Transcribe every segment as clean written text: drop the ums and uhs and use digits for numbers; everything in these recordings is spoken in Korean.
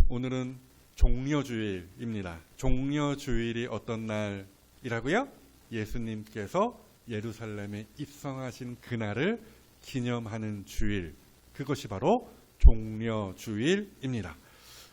오늘은 종려주일입니다. 종려주일이 어떤 날이라고요? 예수님께서 예루살렘에 입성하신 그날을 기념하는 주일, 그것이 바로 종려주일입니다.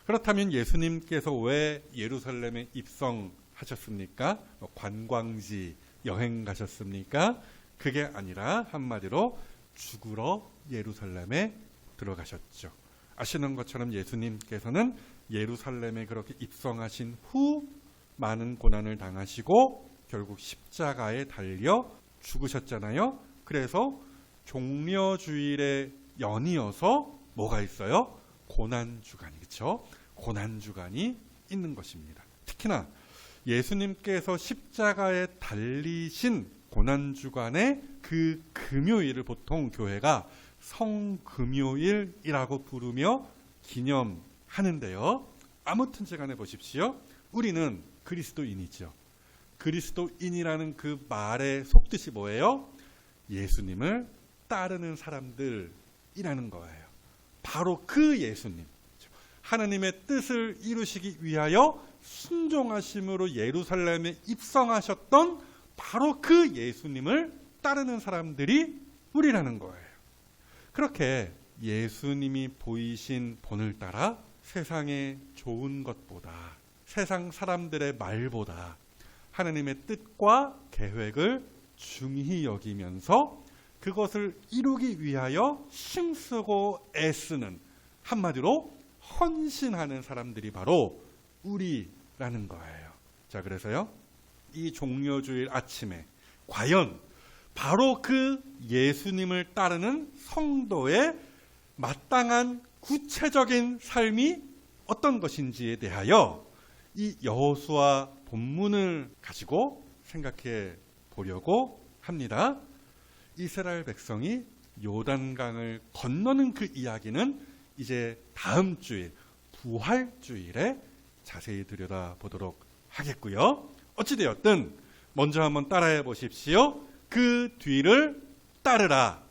그렇다면 예수님께서 왜 예루살렘에 입성하셨습니까? 관광지 여행 가셨습니까? 그게 아니라 한마디로 죽으러 예루살렘에 들어가셨죠. 아시는 것처럼 예수님께서는 예루살렘에 그렇게 입성하신 후 많은 고난을 당하시고 결국 십자가에 달려 죽으셨잖아요. 그래서 종려주일에 연이어서 뭐가 있어요? 고난주간이, 그렇죠? 고난주간이 있는 것입니다. 특히나 예수님께서 십자가에 달리신 고난주간의 그 금요일을 보통 교회가 성금요일이라고 부르며 기념하는데요. 아무튼 간에 보십시오. 우리는 그리스도인이죠. 그리스도인이라는 그 말의 속뜻이 뭐예요? 예수님을 따르는 사람들이라는 거예요. 바로 그 예수님, 하나님의 뜻을 이루시기 위하여 순종하심으로 예루살렘에 입성하셨던 바로 그 예수님을 따르는 사람들이 우리라는 거예요. 그렇게 예수님이 보이신 본을 따라 세상의 좋은 것보다, 세상 사람들의 말보다 하나님의 뜻과 계획을 중히 여기면서 그것을 이루기 위하여 힘쓰고 애쓰는, 한마디로 헌신하는 사람들이 바로 우리라는 거예요. 자, 그래서요, 이 종려주일 아침에 과연 바로 그 예수님을 따르는 성도의 마땅한 구체적인 삶이 어떤 것인지에 대하여 이 여호수아 본문을 가지고 생각해 보려고 합니다. 이스라엘 백성이 요단강을 건너는 그 이야기는 이제 다음 주일, 부활주일에 자세히 들여다보도록 하겠고요. 어찌되었든 먼저 한번 따라해 보십시오. 그 뒤를 따르라.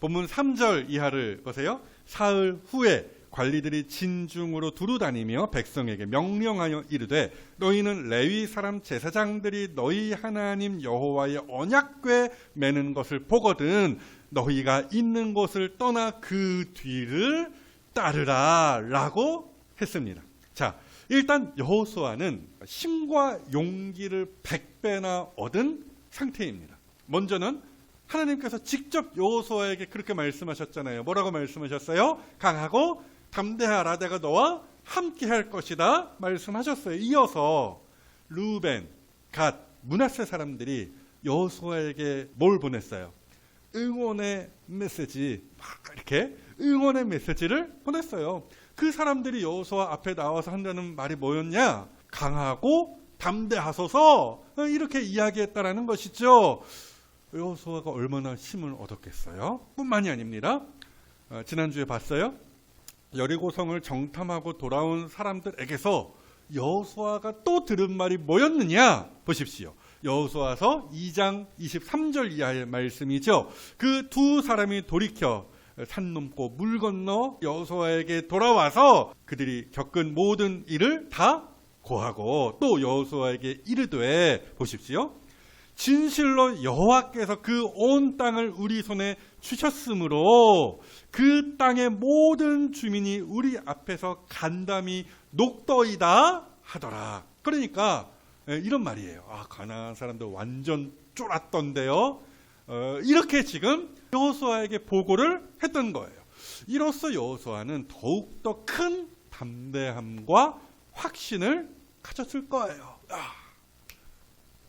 본문 3절 이하를 보세요. 사흘 후에 관리들이 진중으로 두루 다니며 백성에게 명령하여 이르되 너희는 레위 사람 제사장들이 너희 하나님 여호와의 언약궤 매는 것을 보거든 너희가 있는 곳을 떠나 그 뒤를 따르라 라고 했습니다. 자, 일단 여호수아는 힘과 용기를 100배나 얻은 상태입니다. 먼저는 하나님께서 직접 여호수아에게 그렇게 말씀하셨잖아요. 뭐라고 말씀하셨어요? 강하고 담대하라, 내가 너와 함께 할 것이다 말씀하셨어요. 이어서 르우벤, 갓, 므낫세 사람들이 여호수아에게 뭘 보냈어요? 응원의 메시지, 막 이렇게 응원의 메시지를 보냈어요. 그 사람들이 여호수아 앞에 나와서 한다는 말이 뭐였냐? 강하고 담대하소서, 이렇게 이야기했다라는 것이죠. 여호수아가 얼마나 힘을 얻었겠어요? 뿐만이 아닙니다. 지난주에 봤어요? 여리고성을 정탐하고 돌아온 사람들에게서 여호수아가 또 들은 말이 뭐였느냐? 보십시오. 여호수아서 2장 23절 이하의 말씀이죠. 그 두 사람이 돌이켜 산 넘고 물 건너 여호수아에게 돌아와서 그들이 겪은 모든 일을 다 고하고 또 여호수아에게 이르되, 보십시오. 진실로 여호와께서 그 온 땅을 우리 손에 주셨으므로 그 땅의 모든 주민이 우리 앞에서 간담이 녹더이다 하더라. 그러니까 이런 말이에요. 가나안 사람들 완전 쫄았던데요. 이렇게 지금 여호수아에게 보고를 했던 거예요. 이로써 여호수아는 더욱더 큰 담대함과 확신을 가졌을 거예요.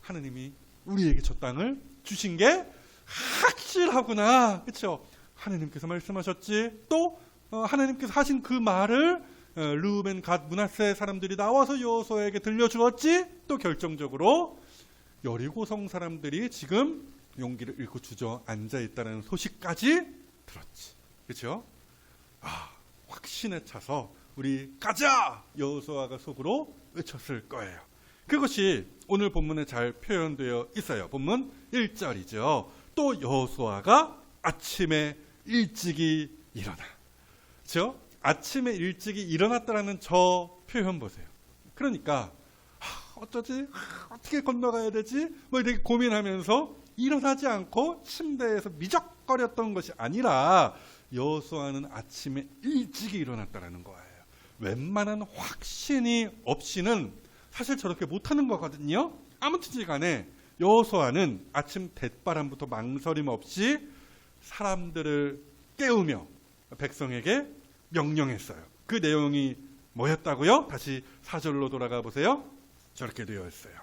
하느님이 우리에게 저 땅을 주신 게 확실하구나. 그렇죠? 하나님께서 말씀하셨지. 또 하나님께서 하신 그 말을 르우벤, 갓, 므낫세 사람들이 나와서 여호수아에게 들려주었지. 또 결정적으로 여리고성 사람들이 지금 용기를 잃고 주저앉아 있다는 소식까지 들었지. 그렇죠? 확신에 차서 우리 가자! 여호수아가 속으로 외쳤을 거예요. 그것이 오늘 본문에 잘 표현되어 있어요. 본문 1절이죠. 또 여호수아가 아침에 일찍이 일어나. 그렇죠? 아침에 일찍이 일어났다라는 저 표현 보세요. 그러니까 어쩌지? 어떻게 건너가야 되지? 뭐 이렇게 고민하면서 일어나지 않고 침대에서 미적거렸던 것이 아니라 여호수아는 아침에 일찍이 일어났다라는 거예요. 웬만한 확신이 없이는 사실 저렇게 못하는 거거든요. 아무튼 간에 여호수아는 아침 대바람부터 망설임 없이 사람들을 깨우며 백성에게 명령했어요. 그 내용이 뭐였다고요? 다시 4절로 돌아가 보세요. 저렇게 되어 있어요.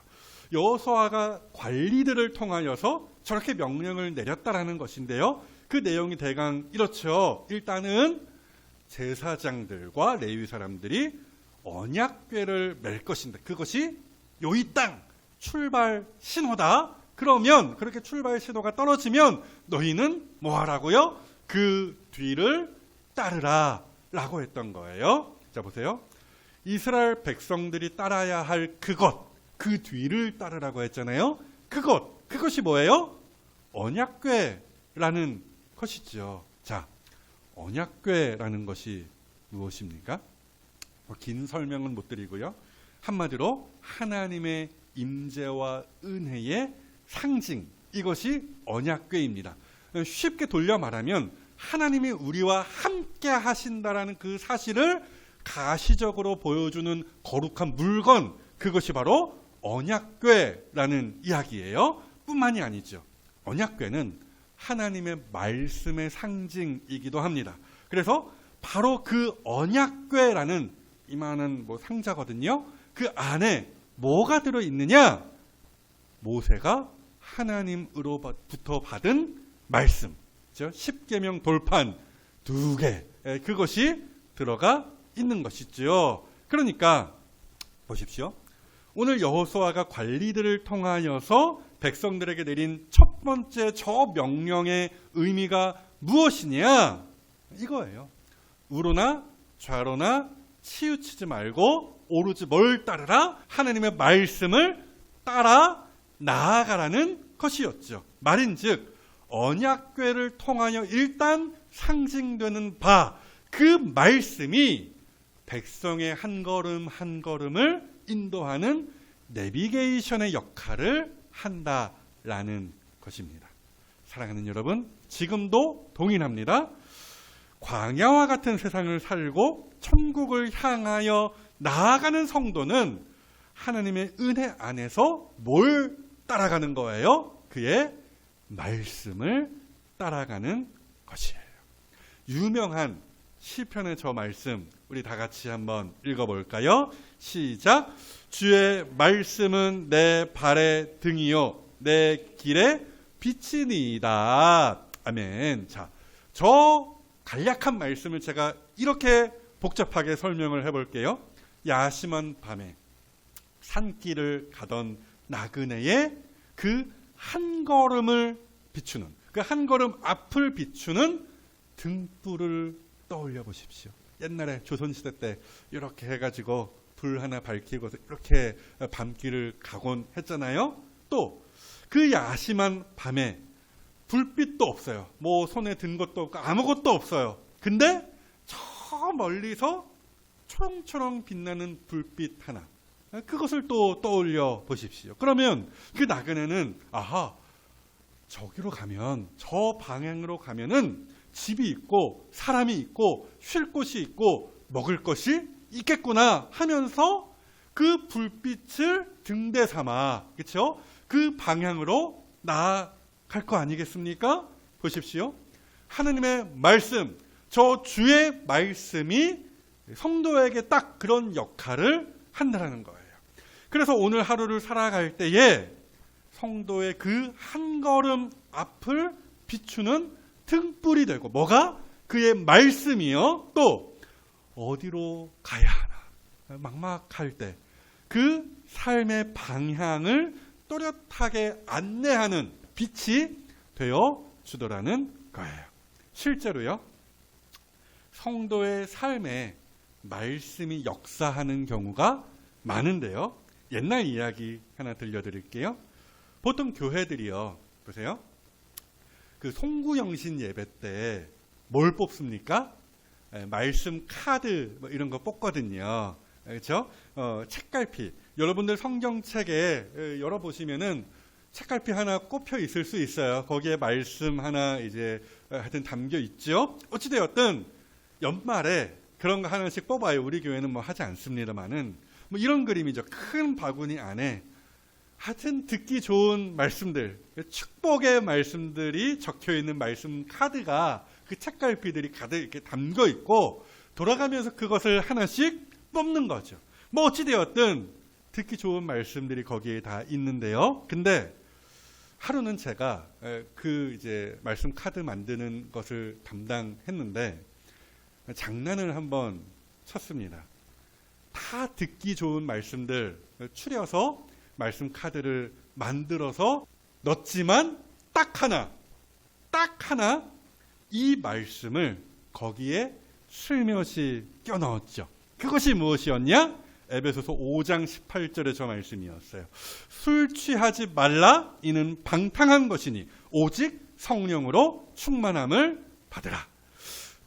여호수아가 관리들을 통하여서 저렇게 명령을 내렸다라는 것인데요. 그 내용이 대강 이렇죠. 일단은 제사장들과 레위 사람들이 언약궤를 맬 것인데 그것이 요이 땅 출발 신호다. 그러면 그렇게 출발 신호가 떨어지면 너희는 뭐 하라고요? 그 뒤를 따르라 라고 했던 거예요. 자 보세요. 이스라엘 백성들이 따라야 할 그것, 그 뒤를 따르라고 했잖아요. 그것이 뭐예요? 언약궤라는 것이죠. 자, 언약궤라는 것이 무엇입니까? 긴 설명은 못 드리고요. 한마디로 하나님의 임재와 은혜의 상징, 이것이 언약궤입니다. 쉽게 돌려 말하면 하나님이 우리와 함께 하신다라는 그 사실을 가시적으로 보여주는 거룩한 물건, 그것이 바로 언약궤라는 이야기예요. 뿐만이 아니죠. 언약궤는 하나님의 말씀의 상징이기도 합니다. 그래서 바로 그 언약궤라는 이만한 상자거든요. 그 안에 뭐가 들어있느냐? 모세가 하나님으로부터 받은 말씀, 십계명 돌판 2개, 그것이 들어가 있는 것이죠. 그러니까 보십시오. 오늘 여호수아가 관리들을 통하여서 백성들에게 내린 첫 번째 저 명령의 의미가 무엇이냐? 이거예요. 우로나 좌로나 치우치지 말고 오로지 뭘 따르라? 하나님의 말씀을 따라 나아가라는 것이었죠. 말인즉 언약궤를 통하여 일단 상징되는 바, 그 말씀이 백성의 한 걸음 한 걸음을 인도하는 내비게이션의 역할을 한다라는 것입니다. 사랑하는 여러분, 지금도 동일합니다. 광야와 같은 세상을 살고 천국을 향하여 나아가는 성도는 하나님의 은혜 안에서 뭘 따라가는 거예요? 그의 말씀을 따라가는 것이에요. 유명한 시편의 저 말씀 우리 다 같이 한번 읽어볼까요? 시작. 주의 말씀은 내 발의 등이요 내 길의 빛이니이다. 아멘. 자, 저 간략한 말씀을 제가 이렇게 복잡하게 설명을 해볼게요. 야심한 밤에 산길을 가던 나그네의 그 한 걸음을 비추는, 그 한 걸음 앞을 비추는 등불을 떠올려 보십시오. 옛날에 조선시대 때 이렇게 해가지고 불 하나 밝히고 이렇게 밤길을 가곤 했잖아요. 또 그 야심한 밤에 불빛도 없어요. 뭐 손에 든 것도 없고 아무것도 없어요. 근데 저 멀리서 초롱초롱 빛나는 불빛 하나, 그것을 또 떠올려 보십시오. 그러면 그 나그네는 아하, 저기로 가면, 저 방향으로 가면은 집이 있고 사람이 있고 쉴 곳이 있고 먹을 것이 있겠구나 하면서 그 불빛을 등대 삼아, 그렇죠? 그 방향으로 나아갈 거 아니겠습니까? 보십시오. 하나님의 말씀, 저 주의 말씀이 성도에게 딱 그런 역할을 한다는 거예요. 그래서 오늘 하루를 살아갈 때에 성도의 그 한 걸음 앞을 비추는 등불이 되고, 뭐가? 그의 말씀이요. 또 어디로 가야 하나, 막막할 때 그 삶의 방향을 또렷하게 안내하는 빛이 되어 주더라는 거예요. 실제로요, 성도의 삶에 말씀이 역사하는 경우가 많은데요. 옛날 이야기 하나 들려드릴게요. 보통 교회들이요, 보세요. 그 송구영신 예배 때 뭘 뽑습니까? 말씀 카드 뭐 이런 거 뽑거든요. 그렇죠? 책갈피. 여러분들 성경책에 열어보시면은 책갈피 하나 꼽혀 있을 수 있어요. 거기에 말씀 하나 이제 하여튼 담겨 있죠. 어찌되었든 연말에 그런 거 하나씩 뽑아요. 우리 교회는 뭐 하지 않습니다만은 뭐 이런 그림이죠. 큰 바구니 안에 하여튼 듣기 좋은 말씀들, 축복의 말씀들이 적혀 있는 말씀 카드가 그 책갈피들이 가득 이렇게 담겨 있고 돌아가면서 그것을 하나씩 뽑는 거죠. 뭐 어찌되었든 듣기 좋은 말씀들이 거기에 다 있는데요. 근데 하루는 제가 그 이제 말씀 카드 만드는 것을 담당했는데 장난을 한번 쳤습니다. 다 듣기 좋은 말씀들 추려서 말씀 카드를 만들어서 넣었지만 딱 하나 이 말씀을 거기에 슬며시 껴 넣었죠. 그것이 무엇이었냐? 에베소서 5장 18절의 저 말씀이었어요. 술 취하지 말라. 이는 방탕한 것이니 오직 성령으로 충만함을 받으라.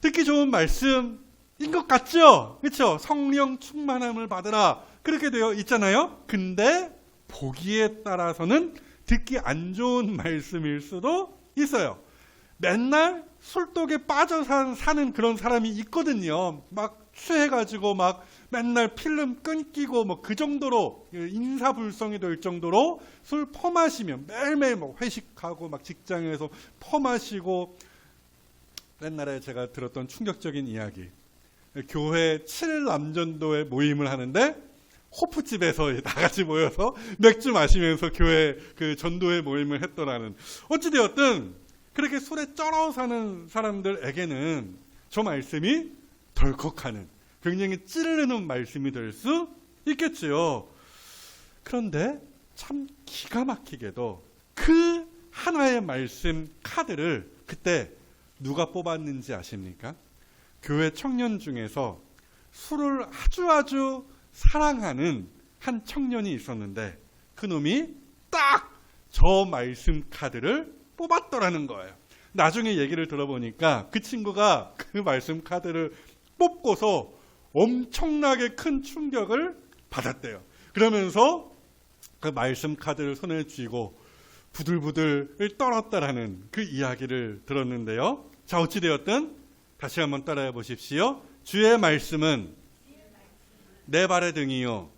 듣기 좋은 말씀인 것 같죠? 그렇죠? 성령 충만함을 받으라. 그렇게 되어 있잖아요. 근데 보기에 따라서는 듣기 안 좋은 말씀일 수도 있어요. 맨날 술독에 빠져 사는 그런 사람이 있거든요. 막 취해가지고 막 맨날 필름 끊기고 뭐 그 정도로 인사불성이 될 정도로 술 퍼마시면 매일매일 뭐 회식하고 막 직장에서 퍼마시고. 옛날에 제가 들었던 충격적인 이야기. 교회 7남전도회 모임을 하는데 호프집에서 나같이 모여서 맥주 마시면서 교회 그 전도회 모임을 했더라는. 어찌되었든 그렇게 술에 쩔어 사는 사람들에게는 저 말씀이 덜컥하는 굉장히 찌르는 말씀이 될 수 있겠지요. 그런데 참 기가 막히게도 그 하나의 말씀 카드를 그때 누가 뽑았는지 아십니까? 교회 청년 중에서 술을 아주 사랑하는 한 청년이 있었는데 그놈이 딱 저 말씀 카드를 뽑았더라는 거예요. 나중에 얘기를 들어보니까 그 친구가 그 말씀 카드를 뽑고서 엄청나게 큰 충격을 받았대요. 그러면서 그 말씀 카드를 손에 쥐고 부들부들 떨었다라는 그 이야기를 들었는데요. 자, 어찌되었든 다시 한번 따라해 보십시오. 주의 말씀은 내 발의 등이요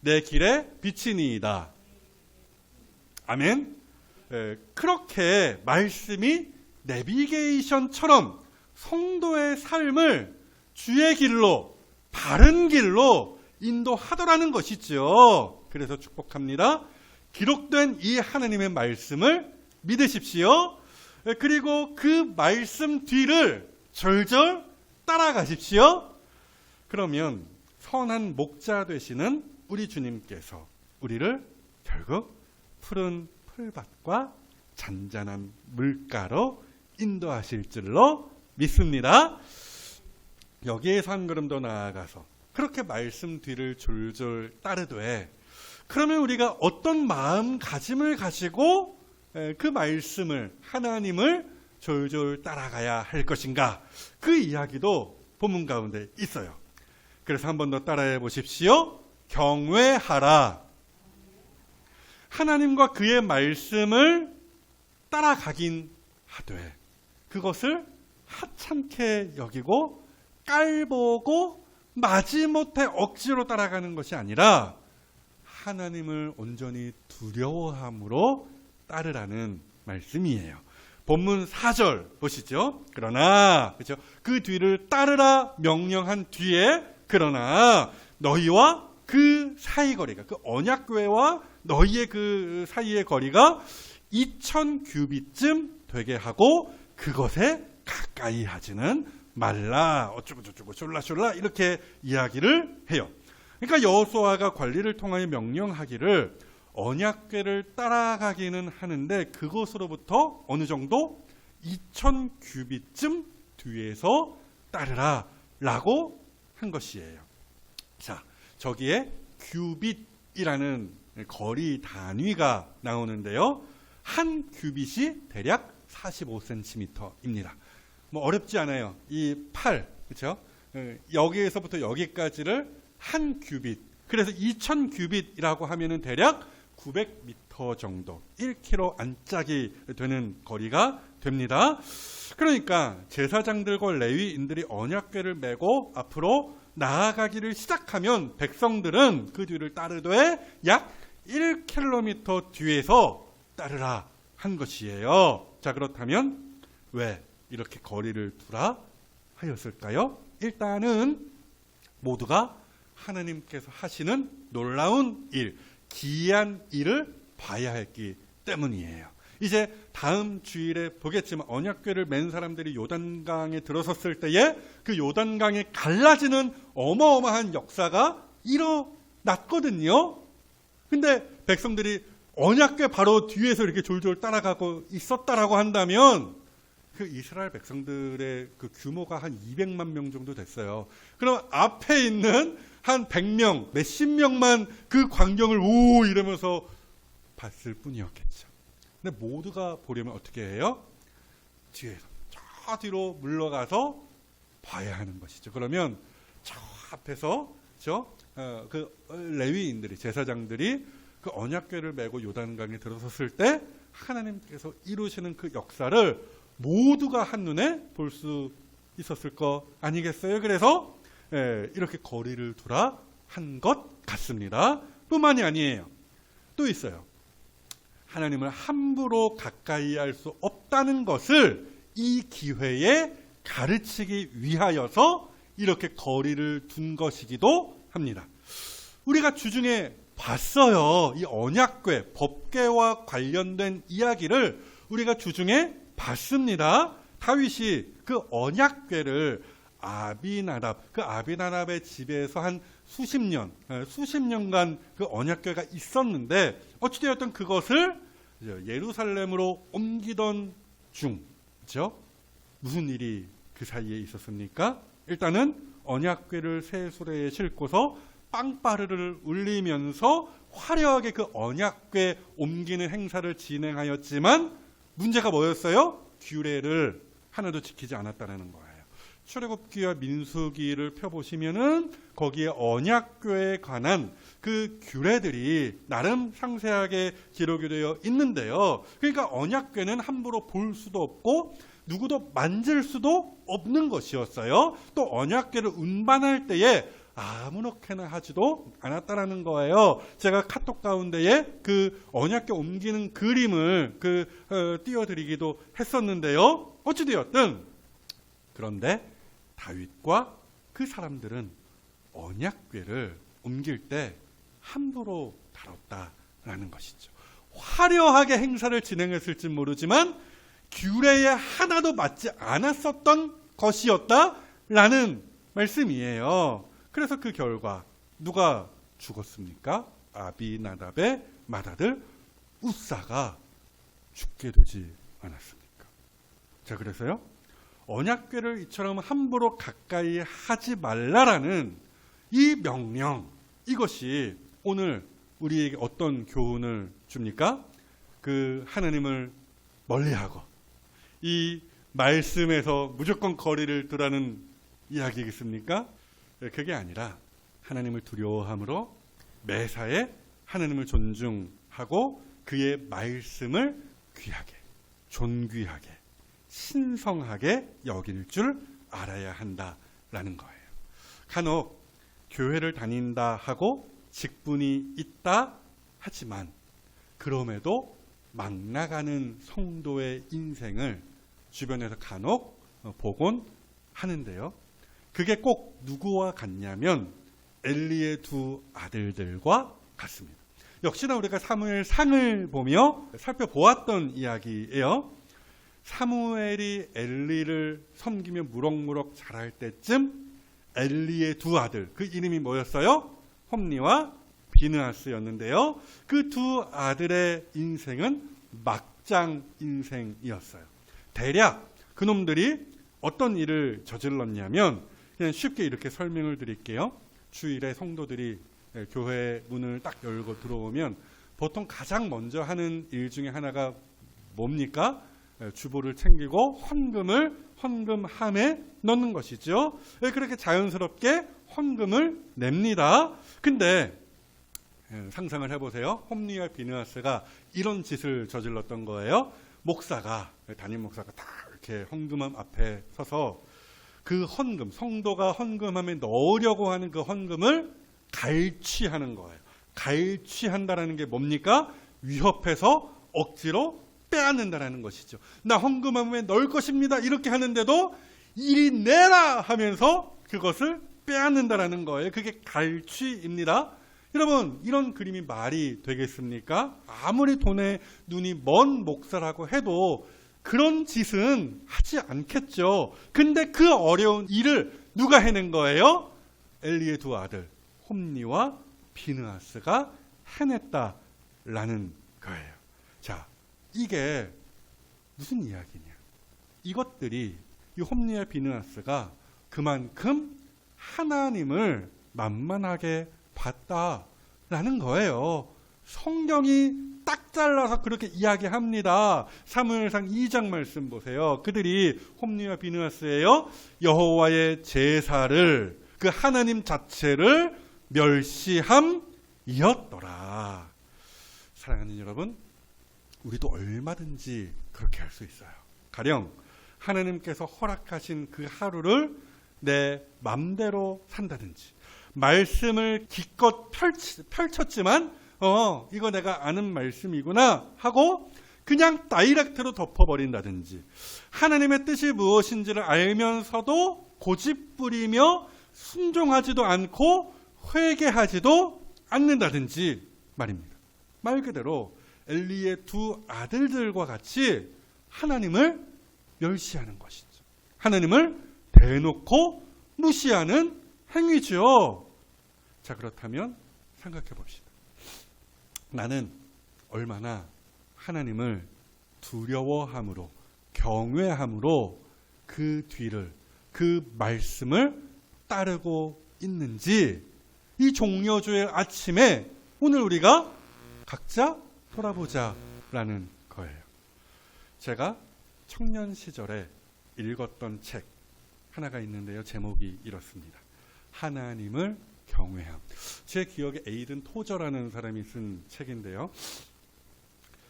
내 길의 빛이니이다. 아멘. 그렇게 말씀이 내비게이션처럼 성도의 삶을 주의 길로, 바른 길로 인도하더라는 것이죠. 그래서 축복합니다. 기록된 이 하나님의 말씀을 믿으십시오. 그리고 그 말씀 뒤를 절절 따라가십시오. 그러면 선한 목자 되시는 우리 주님께서 우리를 결국 푸른 풀밭과 잔잔한 물가로 인도하실 줄로 믿습니다. 여기에서 한 걸음 더 나아가서 그렇게 말씀 뒤를 졸졸 따르되 그러면 우리가 어떤 마음가짐을 가지고 그 말씀을 하나님을 졸졸 따라가야 할 것인가? 그 이야기도 본문 가운데 있어요. 그래서 한 번 더 따라해 보십시오. 경외하라. 하나님과 그의 말씀을 따라가긴 하되 그것을 하찮게 여기고 깔보고 마지못해 억지로 따라가는 것이 아니라 하나님을 온전히 두려워함으로 따르라는 말씀이에요. 본문 4절 보시죠. 그러나 그렇죠? 그 뒤를 따르라 명령한 뒤에 그러나 너희와 그 사이 거리가 그 언약궤와 너희의 그 사이의 거리가 2000규빗쯤 되게 하고 그것에 가까이 하지는 말라. 어쩌고 저쩌고 졸라졸라 이렇게 이야기를 해요. 그러니까 여호수아가 관리를 통하여 명령하기를 언약궤를 따라가기는 하는데 그것으로부터 어느 정도 2000규빗쯤 뒤에서 따르라 라고 한 것이에요. 자, 저기에 규빗이라는 거리 단위가 나오는데요. 한 규빗이 대략 45cm입니다. 뭐 어렵지 않아요. 이 팔, 그렇죠? 여기에서부터 여기까지를 한 규빗. 그래서 2000 규빗이라고 하면은 대략 900m 정도, 1km 안짝이 되는 거리가 됩니다. 그러니까 제사장들과 레위인들이 언약궤를 메고 앞으로 나아가기를 시작하면 백성들은 그 뒤를 따르되 약 1km 뒤에서 따르라 한 것이에요. 자, 그렇다면 왜 이렇게 거리를 두라 하였을까요? 일단은 모두가 하나님께서 하시는 놀라운 일, 기이한 일을 봐야 했기 때문이에요. 이제 다음 주일에 보겠지만 언약궤를 맨 사람들이 요단강에 들어섰을 때에 그 요단강이 갈라지는 어마어마한 역사가 일어났거든요. 근데 백성들이 언약궤 바로 뒤에서 이렇게 졸졸 따라가고 있었다라고 한다면 그 이스라엘 백성들의 그 규모가 한 200만 명 정도 됐어요. 그럼 앞에 있는 한 100명, 몇십 명만 그 광경을 오 이러면서 봤을 뿐이었겠죠. 근데 모두가 보려면 어떻게 해요? 뒤에서 저 뒤로 물러가서 봐야 하는 것이죠. 그러면 저 앞에서 그 레위인들이, 제사장들이 그 언약궤를 메고 요단강에 들어섰을 때 하나님께서 이루시는 그 역사를 모두가 한눈에 볼 수 있었을 거 아니겠어요? 그래서 이렇게 거리를 두라 한 것 같습니다. 뿐만이 아니에요. 또 있어요. 하나님을 함부로 가까이 할 수 없다는 것을 이 기회에 가르치기 위하여서 이렇게 거리를 둔 것이기도 합니다. 우리가 주중에 봤어요. 이 언약궤, 법궤와 관련된 이야기를 우리가 주중에 봤습니다. 다윗이 그 언약궤를 아비나답, 그 아비나답의 집에서 한 수십 년간 그 언약궤가 있었는데 어찌되었든 그것을 예루살렘으로 옮기던 중, 그렇죠? 무슨 일이 그 사이에 있었습니까? 일단은 언약궤를 새 수레에 싣고서 빵빠르를 울리면서 화려하게 그 언약궤 옮기는 행사를 진행하였지만 문제가 뭐였어요? 규례를 하나도 지키지 않았다는 거예요. 출애굽기와 민수기를 펴보시면은 거기에 언약궤에 관한 그 규례들이 나름 상세하게 기록이 되어 있는데요. 그러니까 언약궤는 함부로 볼 수도 없고 누구도 만질 수도 없는 것이었어요. 또 언약궤를 운반할 때에 아무렇게나 하지도 않았다라는 거예요. 제가 카톡 가운데에 그 언약궤 옮기는 그림을 띄워드리기도 했었는데요. 어찌되었든 그런데 다윗과 그 사람들은 언약궤를 옮길 때 함부로 다뤘다라는 것이죠. 화려하게 행사를 진행했을지 모르지만 규례에 하나도 맞지 않았었던 것이었다라는 말씀이에요. 그래서 그 결과 누가 죽었습니까? 아비나답의 맏아들 우사가 죽게 되지 않았습니까? 자, 그래서요. 언약궤를 이처럼 함부로 가까이 하지 말라라는 이 명령, 이것이 오늘 우리에게 어떤 교훈을 줍니까? 그 하나님을 멀리하고 이 말씀에서 무조건 거리를 두라는 이야기겠습니까? 그게 아니라 하나님을 두려워함으로 매사에 하나님을 존중하고 그의 말씀을 귀하게, 존귀하게, 신성하게 여길 줄 알아야 한다라는 거예요. 간혹 교회를 다닌다 하고 직분이 있다 하지만 그럼에도 막 나가는 성도의 인생을 주변에서 간혹 보곤 하는데요. 그게 꼭 누구와 같냐면 엘리의 두 아들들과 같습니다. 역시나 우리가 사무엘상을 보며 살펴보았던 이야기예요. 사무엘이 엘리를 섬기며 무럭무럭 자랄 때쯤 엘리의 두 아들, 그 이름이 뭐였어요? 홈니와 비느하스였는데요. 그 두 아들의 인생은 막장 인생이었어요. 대략 그놈들이 어떤 일을 저질렀냐면 그냥 쉽게 이렇게 설명을 드릴게요. 주일에 성도들이 교회 문을 딱 열고 들어오면 보통 가장 먼저 하는 일 중에 하나가 뭡니까? 주보를 챙기고 헌금함에 넣는 것이죠. 그렇게 자연스럽게 헌금을 냅니다. 근데 상상을 해보세요. 홈리와 비느하스가 이런 짓을 저질렀던 거예요. 담임 목사가 다 이렇게 헌금함 앞에 서서 그 헌금, 성도가 헌금함에 넣으려고 하는 그 헌금을 갈취하는 거예요. 갈취한다라는 게 뭡니까? 위협해서 억지로 빼앗는다라는 것이죠. 나 헌금함에 넣을 것입니다. 이렇게 하는데도 이리 내라 하면서 그것을 빼앗는다라는 거예요. 그게 갈취입니다. 여러분, 이런 그림이 말이 되겠습니까? 아무리 돈에 눈이 먼 목사라고 해도 그런 짓은 하지 않겠죠. 근데 그 어려운 일을 누가 해낸 거예요? 엘리의 두 아들 홈리와 비느하스가 해냈다라는 거예요. 자, 이게 무슨 이야기냐? 이것들이 이 홈리와 비느하스가 그만큼 하나님을 만만하게 봤다라는 거예요. 성경이 딱 잘라서 그렇게 이야기합니다. 사무엘상 2장 말씀 보세요. 그들이 홈리와 비느하스예요. 여호와의 제사를, 그 하나님 자체를 멸시함이었더라. 사랑하는 여러분, 우리도 얼마든지 그렇게 할 수 있어요. 가령 하나님께서 허락하신 그 하루를 내 맘대로 산다든지, 말씀을 기껏 펼쳤지만 이거 내가 아는 말씀이구나 하고 그냥 다이렉트로 덮어버린다든지, 하나님의 뜻이 무엇인지를 알면서도 고집부리며 순종하지도 않고 회개하지도 않는다든지 말입니다. 말 그대로 엘리의 두 아들들과 같이 하나님을 멸시하는 것이죠. 하나님을 대놓고 무시하는 행위죠. 자, 그렇다면 생각해 봅시다. 나는 얼마나 하나님을 두려워함으로, 경외함으로 그 뒤를, 그 말씀을 따르고 있는지, 이 종려주의 아침에 오늘 우리가 각자 돌아보자라는 거예요. 제가 청년 시절에 읽었던 책 하나가 있는데요. 제목이 이렇습니다. 하나님을 경외함. 제 기억에 에이든 토저라는 사람이 쓴 책인데요.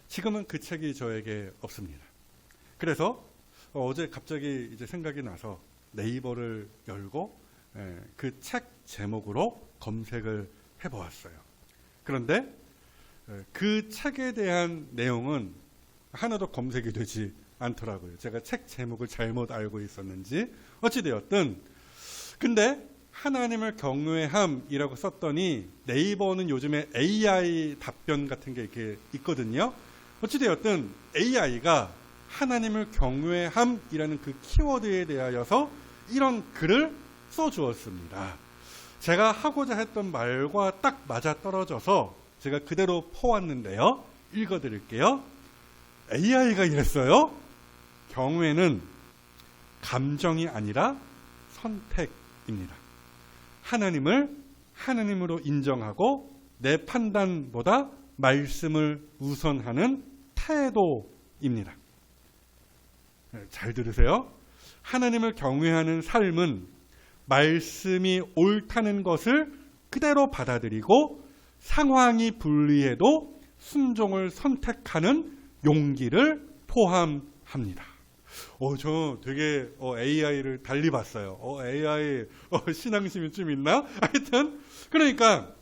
지금은 그 책이 저에게 없습니다. 그래서 어제 갑자기 이제 생각이 나서 네이버를 열고 그 책 제목으로 검색을 해보았어요. 그런데 그 책에 대한 내용은 하나도 검색이 되지 않더라고요. 제가 책 제목을 잘못 알고 있었는지 어찌되었든, 근데 하나님을 경외함이라고 썼더니 네이버는 요즘에 AI 답변 같은 게 이렇게 있거든요. 어찌되었든 AI가 하나님을 경외함이라는 그 키워드에 대하여서 이런 글을 써주었습니다. 제가 하고자 했던 말과 딱 맞아떨어져서 제가 그대로 퍼왔는데요. 읽어드릴게요. AI가 이랬어요. 경외는 감정이 아니라 선택입니다. 하나님을 하나님으로 인정하고 내 판단보다 말씀을 우선하는 태도입니다. 잘 들으세요. 하나님을 경외하는 삶은 말씀이 옳다는 것을 그대로 받아들이고 상황이 불리해도 순종을 선택하는 용기를 포함합니다. 저 되게 AI를 달리 봤어요. AI 신앙심이 좀 있나? 하여튼 그러니까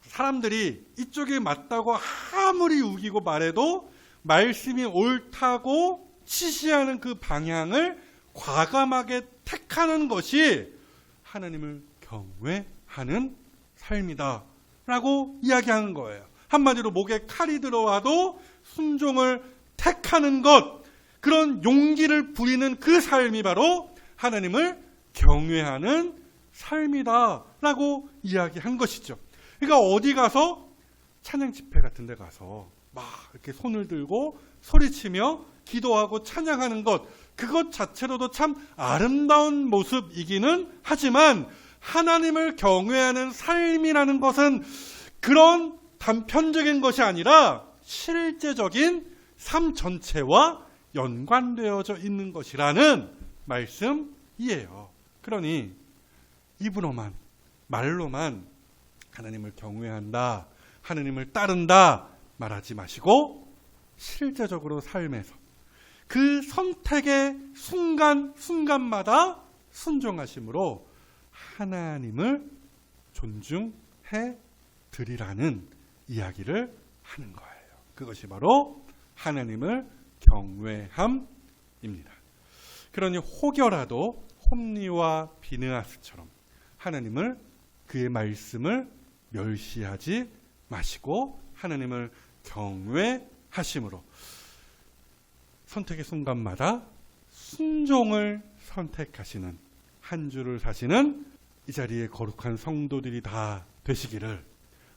사람들이 이쪽이 맞다고 아무리 우기고 말해도 말씀이 옳다고 지시하는 그 방향을 과감하게 택하는 것이 하나님을 경외하는 삶이다 라고 이야기하는 거예요. 한마디로 목에 칼이 들어와도 순종을 택하는 것, 그런 용기를 부리는 그 삶이 바로 하나님을 경외하는 삶이다 라고 이야기한 것이죠. 그러니까 어디 가서 찬양 집회 같은 데 가서 막 이렇게 손을 들고 소리치며 기도하고 찬양하는 것, 그것 자체로도 참 아름다운 모습이기는 하지만 하나님을 경외하는 삶이라는 것은 그런 단편적인 것이 아니라 실제적인 삶 전체와 연관되어져 있는 것이라는 말씀이에요. 그러니 입으로만, 말로만 하나님을 경외한다, 하나님을 따른다 말하지 마시고 실제적으로 삶에서 그 선택의 순간순간마다 순종하심으로 하나님을 존중해 드리라는 이야기를 하는 거예요. 그것이 바로 하나님을 경외함입니다. 그러니 혹여라도 홈리와 비느하스처럼 하나님을, 그의 말씀을 멸시하지 마시고 하나님을 경외하심으로 선택의 순간마다 순종을 선택하시는 한 주를 사시는 이 자리에 거룩한 성도들이 다 되시기를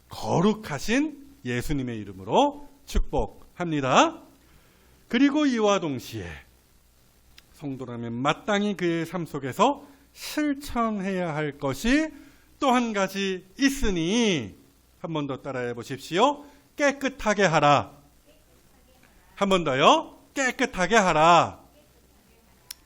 거룩하신 예수님의 이름으로 축복합니다. 그리고 이와 동시에 성도라면 마땅히 그의 삶 속에서 실천해야 할 것이 또 한 가지 있으니 한 번 더 따라해 보십시오. 깨끗하게 하라. 한 번 더요. 깨끗하게 하라.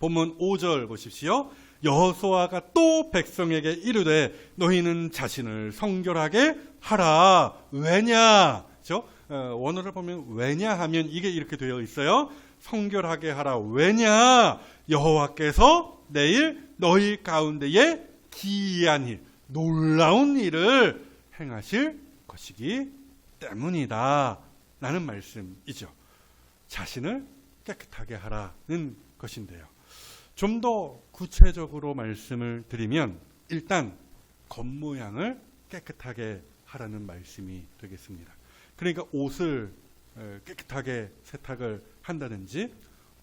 본문 5절 보십시오. 여호수아가 또 백성에게 이르되 너희는 자신을 성결하게 하라. 왜냐? 그렇죠? 원어를 보면 왜냐하면 이게 이렇게 되어 있어요. 성결하게 하라. 왜냐? 여호와께서 내일 너희 가운데에 기이한 일, 놀라운 일을 행하실 것이기 때문이다 라는 말씀이죠. 자신을 깨끗하게 하라는 것인데요. 좀 더 구체적으로 말씀을 드리면 일단 겉모양을 깨끗하게 하라는 말씀이 되겠습니다. 그러니까 옷을 깨끗하게 세탁을 한다든지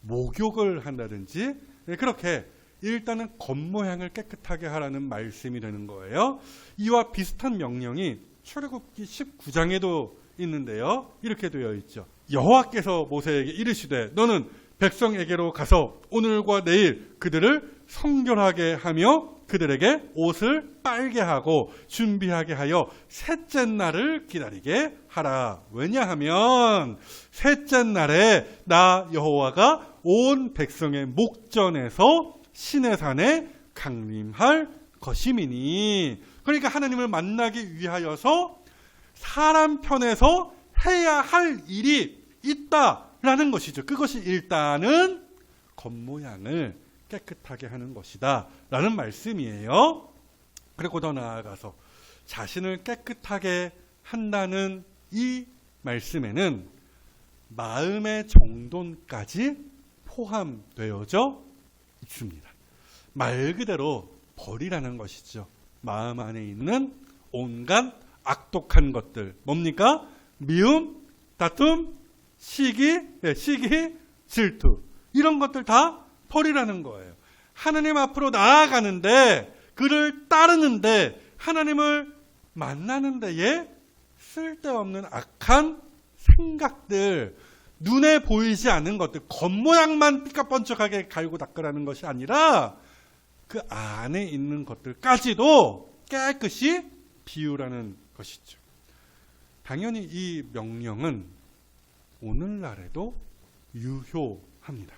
목욕을 한다든지 그렇게 일단은 겉모양을 깨끗하게 하라는 말씀이 되는 거예요. 이와 비슷한 명령이 출애굽기 19장에도 있는데요. 이렇게 되어 있죠. 여호와께서 모세에게 이르시되 너는 백성에게로 가서 오늘과 내일 그들을 성결하게 하며 그들에게 옷을 빨게 하고 준비하게 하여 셋째 날을 기다리게 하라. 왜냐하면 셋째 날에 나 여호와가 온 백성의 목전에서 시내산에 강림할 것임이니. 그러니까 하나님을 만나기 위하여서 사람 편에서 해야 할 일이 있다라는 것이죠. 그것이 일단은 겉모양을 깨끗하게 하는 것이다 라는 말씀이에요. 그리고 더 나아가서 자신을 깨끗하게 한다는 이 말씀에는 마음의 정돈까지 포함되어져 있습니다. 말 그대로 버리라는 것이죠. 마음 안에 있는 온갖 악독한 것들, 뭡니까? 미움, 다툼, 시기, 질투, 이런 것들 다 버리라는 거예요. 하나님 앞으로 나아가는데, 그를 따르는데, 하나님을 만나는 데에 쓸데없는 악한 생각들, 눈에 보이지 않는 것들, 겉모양만 삐까뻔쩍하게 갈고 닦으라는 것이 아니라 그 안에 있는 것들까지도 깨끗이 비우라는 것이죠. 당연히 이 명령은 오늘날에도 유효합니다.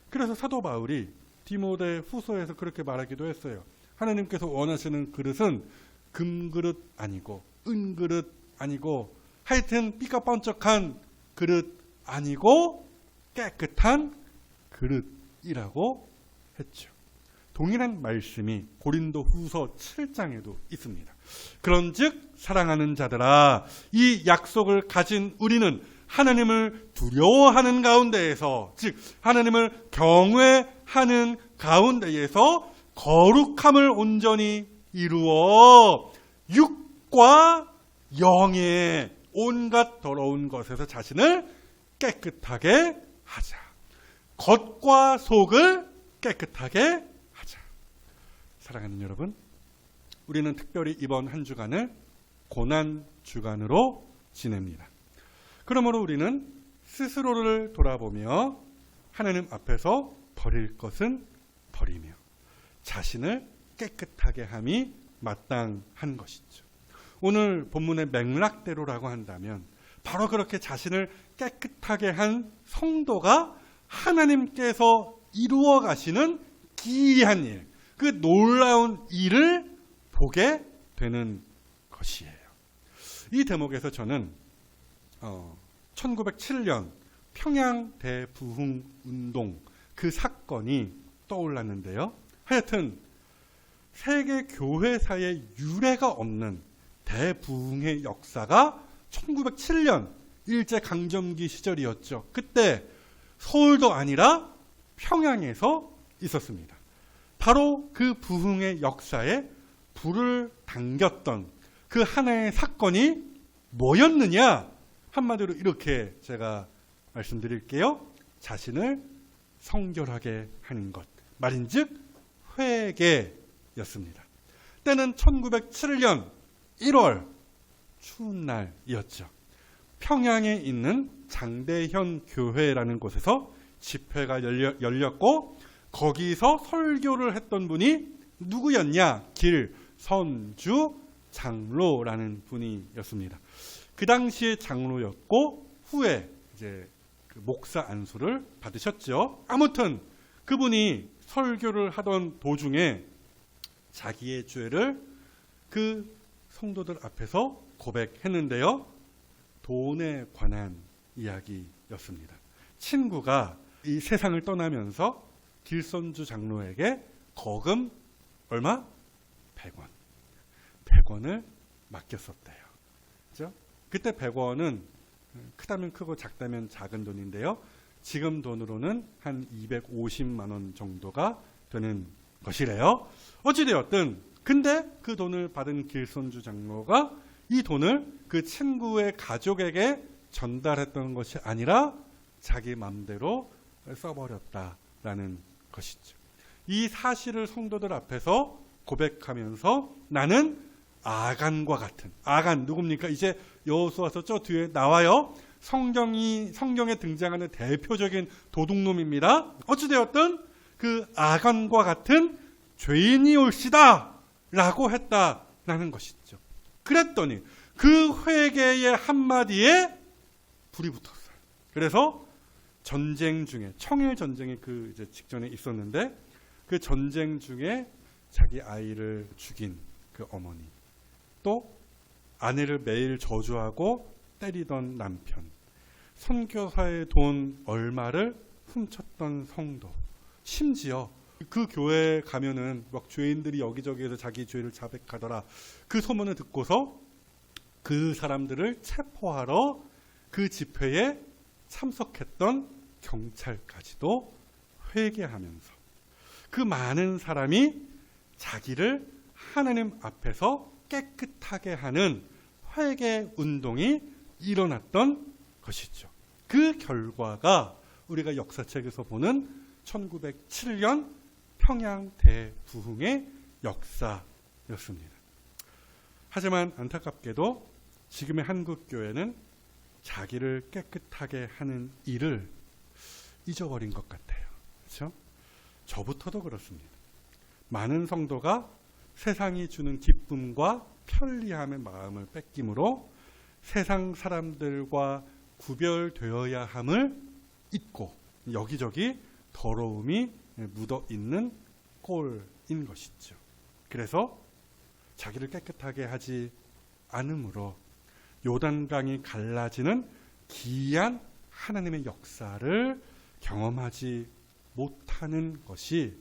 그래서 사도 바울이 디모데 후서에서 그렇게 말하기도 했어요. 하나님께서 원하시는 그릇은 금그릇 아니고 은그릇 아니고 하여튼 삐까뻔쩍한 그릇 아니고 깨끗한 그릇이라고 했죠. 동일한 말씀이 고린도 후서 7장에도 있습니다. 그런즉 사랑하는 자들아, 이 약속을 가진 우리는 하나님을 두려워하는 가운데에서, 즉 하나님을 경외하는 가운데에서 거룩함을 온전히 이루어 육과 영의 온갖 더러운 것에서 자신을 깨끗하게 하자. 겉과 속을 깨끗하게 하자. 사랑하는 여러분, 우리는 특별히 이번 한 주간을 고난 주간으로 지냅니다. 그러므로 우리는 스스로를 돌아보며 하나님 앞에서 버릴 것은 버리며 자신을 깨끗하게 함이 마땅한 것이죠. 오늘 본문의 맥락대로라고 한다면 바로 그렇게 자신을 깨끗하게 한 성도가 하나님께서 이루어 가시는 기이한 일, 그 놀라운 일을 보게 되는 것이에요. 이 대목에서 저는 1907년 평양 대부흥운동 그 사건이 떠올랐는데요. 하여튼 세계 교회사에 유례가 없는 대부흥의 역사가 1907년 일제강점기 시절이었죠. 그때 서울도 아니라 평양에서 있었습니다. 바로 그 부흥의 역사에 불을 당겼던 그 하나의 사건이 뭐였느냐? 한마디로 이렇게 제가 말씀드릴게요. 자신을 성결하게 하는 것. 말인즉 회개였습니다. 때는 1907년 1월 추운 날이었죠. 평양에 있는 장대현 교회라는 곳에서 집회가 열렸고 거기서 설교를 했던 분이 누구였냐? 길선주 장로라는 분이었습니다. 그 당시에 장로였고 후에 이제 그 목사 안수를 받으셨죠. 아무튼 그분이 설교를 하던 도중에 자기의 죄를 그 성도들 앞에서 고백했는데요. 돈에 관한 이야기였습니다. 친구가 이 세상을 떠나면서 길선주 장로에게 거금 얼마? 100원. 100원을 맡겼었대요. 그렇죠? 그때 100원은 크다면 크고 작다면 작은 돈인데요. 지금 돈으로는 한 250만 원 정도가 되는 것이래요. 어찌되었든 근데 그 돈을 받은 길선주 장로가 이 돈을 그 친구의 가족에게 전달했던 것이 아니라 자기 마음대로 써버렸다라는 것이죠. 이 사실을 성도들 앞에서 고백하면서 나는 아간과 같은, 아간 누굽니까? 이제 여호수아서 저 뒤에 나와요. 성경에 등장하는 대표적인 도둑놈입니다. 어찌되었든 그 아간과 같은 죄인이 올시다 라고 했다라는 것이죠. 그랬더니 그 회개의 한마디에 불이 붙었어요. 그래서 전쟁 중에 청일 전쟁이 그 이제 직전에 있었는데 그 전쟁 중에 자기 아이를 죽인 그 어머니, 또 아내를 매일 저주하고 때리던 남편, 선교사의 돈 얼마를 훔쳤던 성도, 심지어 그 교회에 가면은 막 죄인들이 여기저기에서 자기 죄를 자백하더라. 그 소문을 듣고서 그 사람들을 체포하러 그 집회에 참석했던 경찰까지도 회개하면서 그 많은 사람이 자기를 하나님 앞에서 깨끗하게 하는 회개 운동이 일어났던 것이죠. 그 결과가 우리가 역사책에서 보는 1907년 평양 대부흥의 역사였습니다. 하지만 안타깝게도 지금의 한국 교회는 자기를 깨끗하게 하는 일을 잊어버린 것 같아요. 그렇죠? 저부터도 그렇습니다. 많은 성도가 세상이 주는 기쁨과 편리함의 마음을 뺏김으로 세상 사람들과 구별되어야 함을 잊고 여기저기 더러움이 묻어 있는 꼴인 것이죠. 그래서 자기를 깨끗하게 하지 않으므로 요단강이 갈라지는 기이한 하나님의 역사를 경험하지 못하는 것이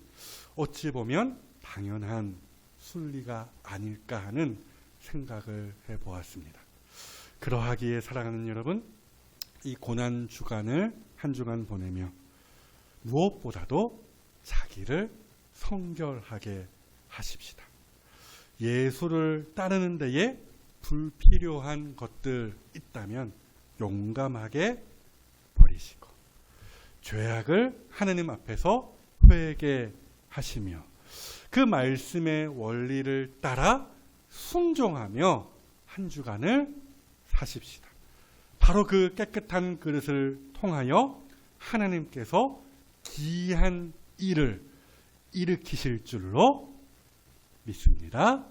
어찌 보면 당연한 순리가 아닐까 하는 생각을 해보았습니다. 그러하기에 사랑하는 여러분, 이 고난 주간을 한 주간 보내며 무엇보다도 자기를 성결하게 하십시다. 예수를 따르는 데에 불필요한 것들 있다면 용감하게 버리시고 죄악을 하나님 앞에서 회개하시며 그 말씀의 원리를 따라 순종하며 한 주간을 사십시다. 바로 그 깨끗한 그릇을 통하여 하나님께서 기이한 일을 일으키실 줄로 믿습니다.